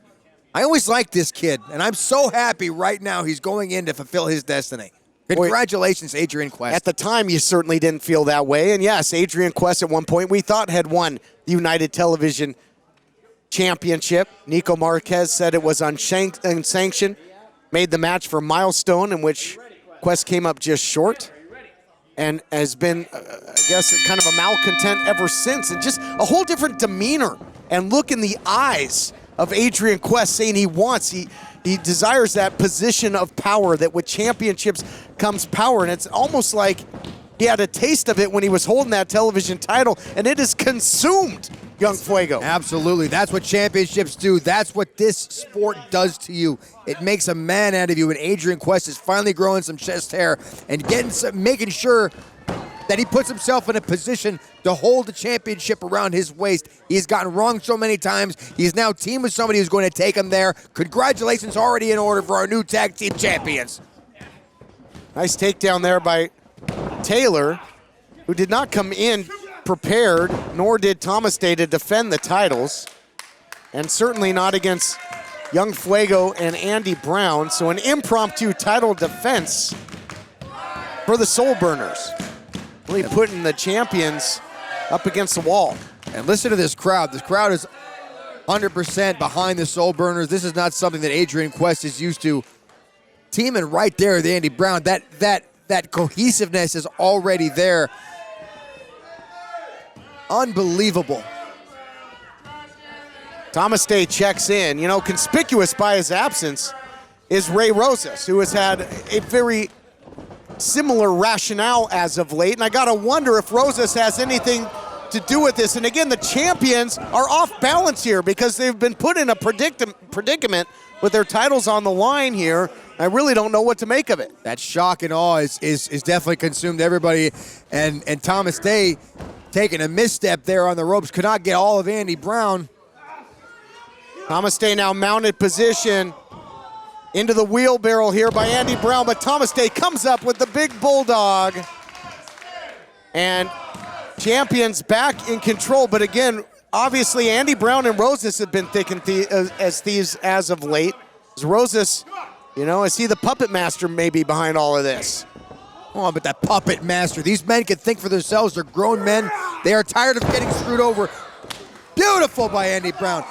S6: I always liked this kid, and I'm so happy right now he's going in to fulfill his destiny. Congratulations, Adrian Quest.
S5: At the time, you certainly didn't feel that way. And yes, Adrian Quest at one point we thought had won the United Television Championship. Nico Marquez said it was unsanctioned. Made the match for Milestone, in which Quest came up just short. And has been, I guess, kind of a malcontent ever since. And just a whole different demeanor and look in the eyes of Adrian Quest, saying he desires that position of power, that with championships comes power. And it's almost like he had a taste of it when he was holding that television title, and it is consumed Young Fuego.
S6: Absolutely. That's what championships do. That's what this sport does to you. It makes a man out of you, and Adrian Quest is finally growing some chest hair and making sure that he puts himself in a position to hold the championship around his waist. He's gotten wrong so many times. He's now teamed with somebody who's going to take him there. Congratulations already in order for our new tag team champions.
S5: Nice takedown there by Taylor, who did not come in prepared, nor did Thomas Day to defend the titles, and certainly not against Young Fuego and Andy Brown. So an impromptu title defense for the Soul Burners, really putting the champions up against the wall.
S6: And listen to this crowd. This crowd is 100% behind the Soul Burners. This is not something that Adrian Quest is used to. Teaming right there with Andy Brown, that cohesiveness is already there. Unbelievable.
S5: Thomas Day checks in. You know, conspicuous by his absence is Ray Rosas, who has had a very similar rationale as of late. And I got to wonder if Rosas has anything to do with this. And again, the champions are off balance here because they've been put in a predicament with their titles on the line here. I really don't know what to make of it.
S6: That shock and awe is definitely consumed everybody. And Thomas Day taking a misstep there on the ropes, could not get all of Andy Brown.
S5: Thomas Day now mounted position into the wheelbarrow here by Andy Brown, but Thomas Day comes up with the big bulldog. And champions back in control, but again, obviously Andy Brown and Rosas have been thick and as thieves as of late. As Rosas, you know, is he the puppet master maybe behind all of this?
S6: Oh, but that puppet master. These men can think for themselves. They're grown men. They are tired of getting screwed over. Beautiful by Andy Brown.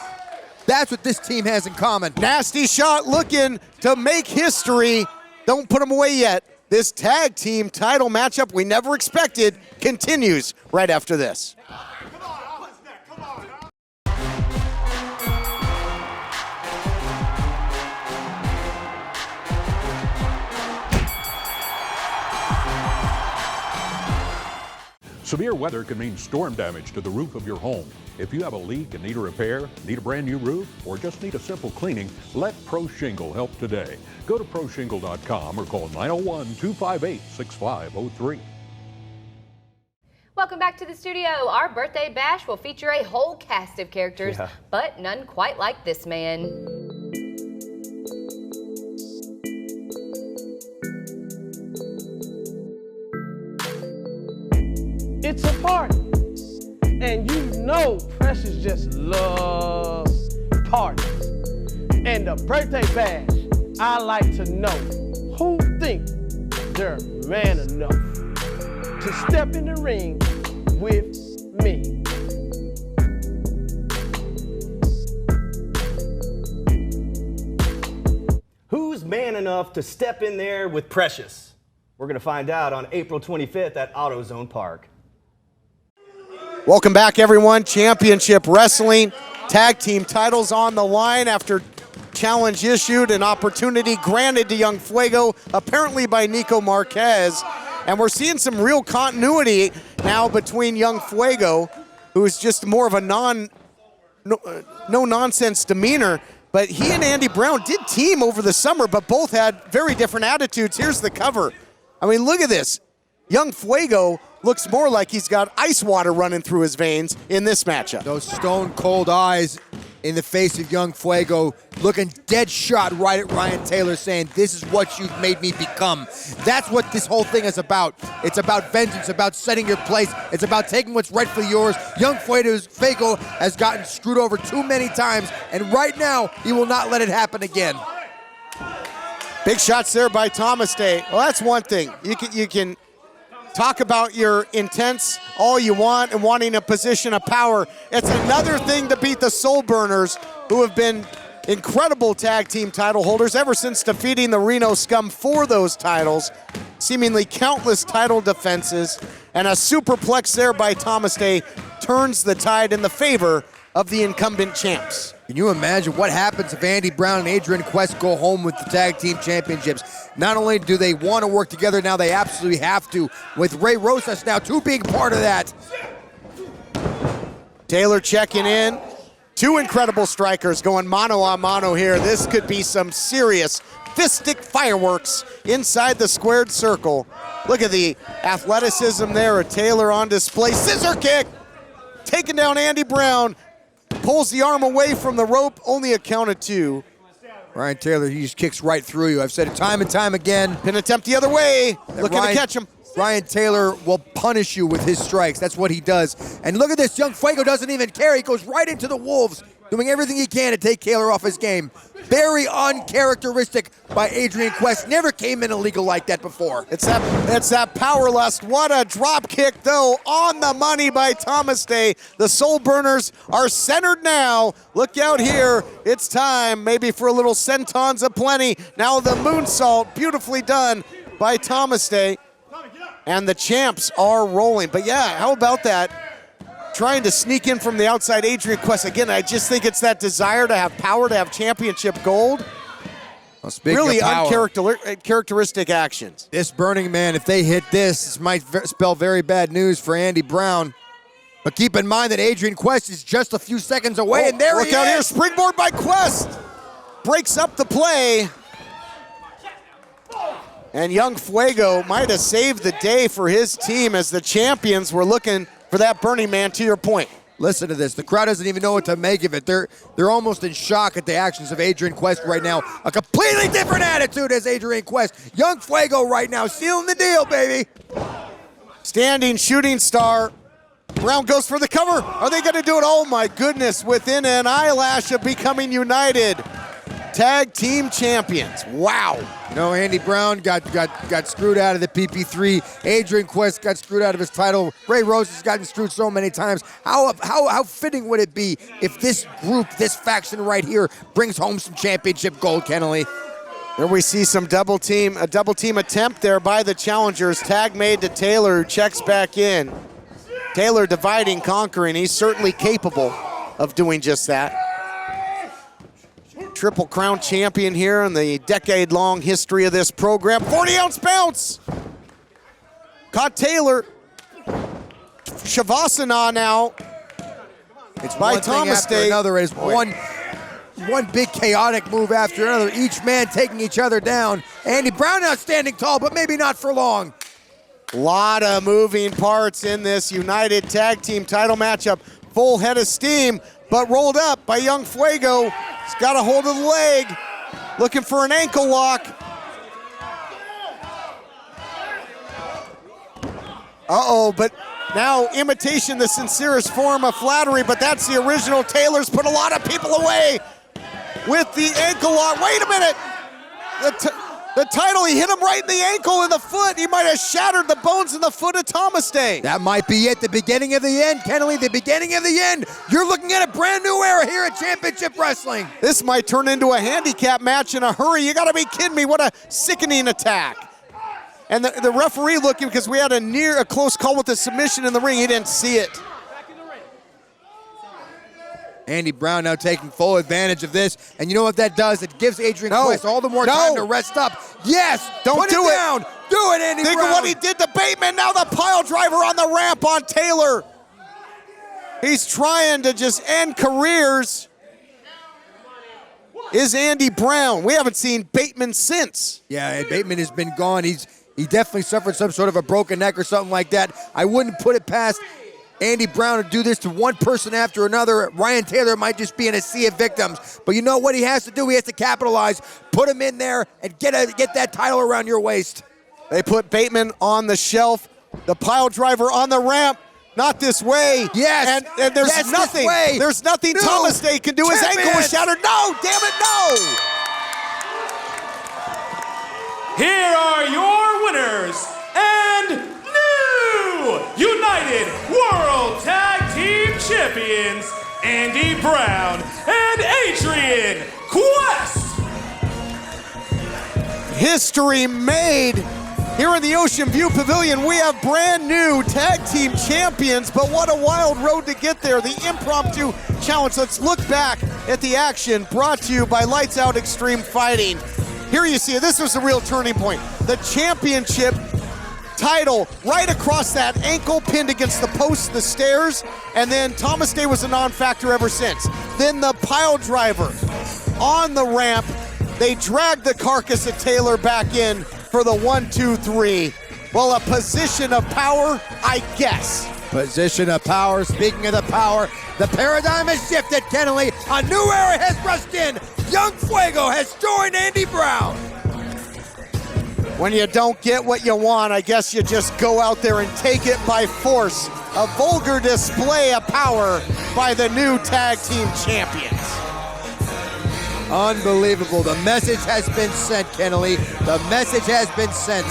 S6: That's what this team has in common.
S5: Nasty shot looking to make history. Don't put him away yet. This tag team title matchup we never expected continues right after this.
S7: Severe weather can mean storm damage to the roof of your home. If you have a leak and need a repair, need a brand new roof, or just need a simple cleaning, let Pro Shingle help today. Go to proshingle.com or call 901-258-6503.
S3: Welcome back to the studio. Our birthday bash will feature a whole cast of characters, but none quite like this man.
S17: It's a party, and you know Precious just loves parties. And the birthday bash, I like to know who think they're man enough to step in the ring with me.
S2: Who's man enough to step in there with Precious? We're going to find out on April 25th at AutoZone Park.
S5: Welcome back, everyone. Championship Wrestling. Tag team titles on the line after challenge issued, an opportunity granted to Young Fuego, apparently by Nico Marquez. And we're seeing some real continuity now between Young Fuego who is just more of a no-nonsense demeanor. But he and Andy Brown did team over the summer, but both had very different attitudes. Here's the cover. I mean, look at this. Young Fuego looks more like he's got ice water running through his veins in this matchup.
S6: Those stone-cold eyes in the face of Young Fuego, looking dead shot right at Ryan Taylor, saying, this is what you've made me become. That's what this whole thing is about. It's about vengeance, about setting your place. It's about taking what's rightfully yours. Young Fuego has gotten screwed over too many times, and right now, he will not let it happen again.
S5: Big shots there by Thomas Day. Well, that's one thing. You can talk about your intents all you want and wanting a position of power. It's another thing to beat the Soul Burners, who have been incredible tag team title holders ever since defeating the Reno Scum for those titles. Seemingly countless title defenses, and a superplex there by Thomas Day turns the tide in the favor of the incumbent champs.
S6: Can you imagine what happens if Andy Brown and Adrian Quest go home with the tag team championships? Not only do they want to work together, now they absolutely have to, with Ray Rosas now too being part of that.
S5: Taylor checking in. Two incredible strikers going mano a mano here. This could be some serious fistic fireworks inside the squared circle. Look at the athleticism there of Taylor on display. Scissor kick, taking down Andy Brown. Pulls the arm away from the rope, only a count of two.
S6: Ryan Taylor, he just kicks right through you. I've said it time and time again.
S5: Pin attempt the other way, looking to catch him.
S6: Ryan Taylor will punish you with his strikes. That's what he does. And look at this, Young Fuego doesn't even care. He goes right into the wolves, doing everything he can to take Taylor off his game. Very uncharacteristic by Adrian Quest. Never came in illegal like that before.
S5: It's that power lust. What a drop kick, though, on the money by Thomas Day. The Soul Burners are centered now. Look out here. It's time maybe for a little sentons aplenty. Now the moonsault, beautifully done by Thomas Day. And the champs are rolling. But yeah, how about that? Trying to sneak in from the outside, Adrian Quest. Again, I just think it's that desire to have power, to have championship gold.
S6: Well,
S5: really uncharacteristic actions.
S6: This Burning Man, if they hit this might spell very bad news for Andy Brown. But keep in mind that Adrian Quest is just a few seconds away, and there he is.
S5: Look out here, springboard by Quest. Breaks up the play. And Young Fuego might have saved the day for his team as the champions were looking for that Burning Man, to your point.
S6: Listen to this. The crowd doesn't even know what to make of it. They're almost in shock at the actions of Adrian Quest right now. A completely different attitude as Adrian Quest. Young Fuego right now sealing the deal, baby.
S5: Standing shooting star. Brown goes for the cover. Are they going to do it? Oh, my goodness. Within an eyelash of becoming united. Tag team champions. Wow.
S6: No, Andy Brown got screwed out of the PP3. Adrian Quest got screwed out of his title. Ray Rosas has gotten screwed so many times. How fitting would it be if this group, this faction right here, brings home some championship gold, Kennelly?
S5: There we see a double team attempt there by the challengers. Tag made to Taylor, who checks back in. Taylor dividing, conquering. He's certainly capable of doing just that. Triple Crown champion here in the decade-long history of this program. 40-ounce bounce. Caught Taylor. Shavasana now.
S6: It's
S5: by
S6: one
S5: Thomas
S6: thing after
S5: Day.
S6: another. It's one big chaotic move after another. Each man taking each other down. Andy Brown now standing tall, but maybe not for long.
S5: A lot of moving parts in this United Tag Team title matchup. Full head of steam, but rolled up by Young Fuego. He's got a hold of the leg, looking for an ankle lock. Uh-oh, but now imitation, the sincerest form of flattery, but that's the original. Taylor's put a lot of people away with the ankle lock. Wait a minute. The title, he hit him right in the ankle and the foot. He might have shattered the bones in the foot of Thomas Day.
S6: That might be it, the beginning of the end, Kennelly, the beginning of the end. You're looking at a brand new era here at Championship Wrestling.
S5: This might turn into a handicap match in a hurry. You gotta be kidding me, what a sickening attack. And the referee looking, because we had a close call with the submission in the ring, he didn't see it.
S6: Andy Brown now taking full advantage of this. And you know what that does? It gives Adrian Quest all the more time to rest up. Yes!
S5: Don't do it!
S6: Down. Do it, Andy Brown!
S5: Think of what he did to Bateman. Now the pile driver on the ramp on Taylor. He's trying to just end careers. Is Andy Brown. We haven't seen Bateman since.
S6: Yeah, Bateman has been gone. He definitely suffered some sort of a broken neck or something like that. I wouldn't put it past Andy Brown to do this to one person after another. Ryan Taylor might just be in a sea of victims. But you know what he has to do? He has to capitalize, put him in there, and get that title around your waist.
S5: They put Bateman on the shelf. The pile driver on the ramp. Not this way.
S6: Yes.
S5: And there's
S6: yes,
S5: nothing.
S6: This way.
S5: There's nothing
S6: No.
S5: Thomas Day can do. His ankle was shattered. No, damn it, no.
S4: Here are your winners and new United World Tag Team Champions, Andy Brown and ADRIAN Quest.
S5: History made. Here in the Ocean View Pavilion, we have brand new tag team champions, but what a wild road to get there. The impromptu challenge. Let's look back at the action brought to you by Lights Out Extreme Fighting. Here you see it. This was a real turning point. The championship title right across that ankle, pinned against the post, the stairs, and then Thomas Day was a non-factor ever since. Then the pile driver on the ramp. They dragged the carcass of Taylor back in for the 1, 2, 3. Well, a position of power, I guess.
S6: Position of power. Speaking of the power, the paradigm has shifted, Kennelly. A new era has rushed in. Young Fuego has joined Andy Brown.
S5: When you don't get what you want, I guess you just go out there and take it by force. A vulgar display of power by the new tag team champions.
S6: Unbelievable. The message has been sent, Kennelly. The message has been sent.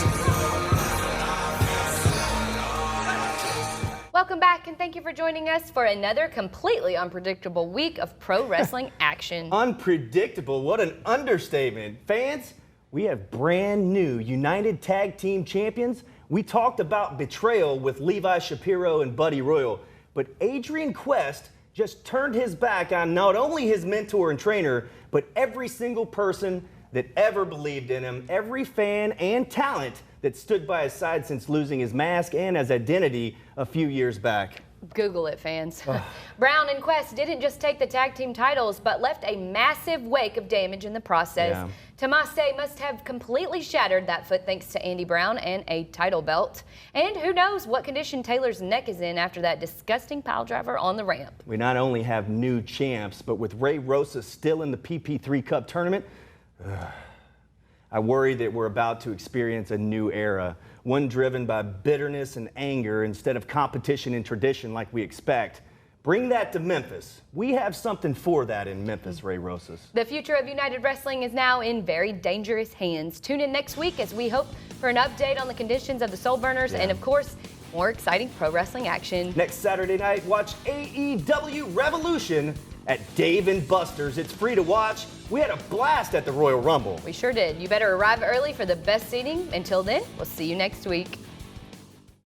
S3: Welcome back, and thank you for joining us for another completely unpredictable week of pro wrestling action.
S2: Unpredictable? What an understatement. Fans, we have brand new United Tag Team Champions. We talked about betrayal with Levi Shapiro and Buddy Royal, but ADRIAN Quest just turned his back on not only his mentor and trainer, but every single person that ever believed in him, every fan and talent that stood by his side since losing his mask and his identity a few years back.
S3: Google it, fans. Brown and Quest didn't just take the tag team titles, but left a massive wake of damage in the process.
S2: Yeah.
S3: Tomase must have completely shattered that foot thanks to Andy Brown and a title belt. And who knows what condition Taylor's neck is in after that disgusting pile driver on the ramp.
S2: We not only have new champs, but with Ray Rosas still in the PP3 Cup tournament, I worry that we're about to experience a new era, one driven by bitterness and anger instead of competition and tradition like we expect. Bring that to Memphis. We have something for that in Memphis, Ray Rosas.
S3: The future of United Wrestling is now in very dangerous hands. Tune in next week as we hope for an update on the conditions of the Soul Burners and, of course, more exciting pro wrestling action.
S2: Next Saturday night, watch AEW Revolution at Dave & Buster's. It's free to watch. We had a blast at the Royal Rumble.
S3: We sure did. You better arrive early for the best seating. Until then, we'll see you next week.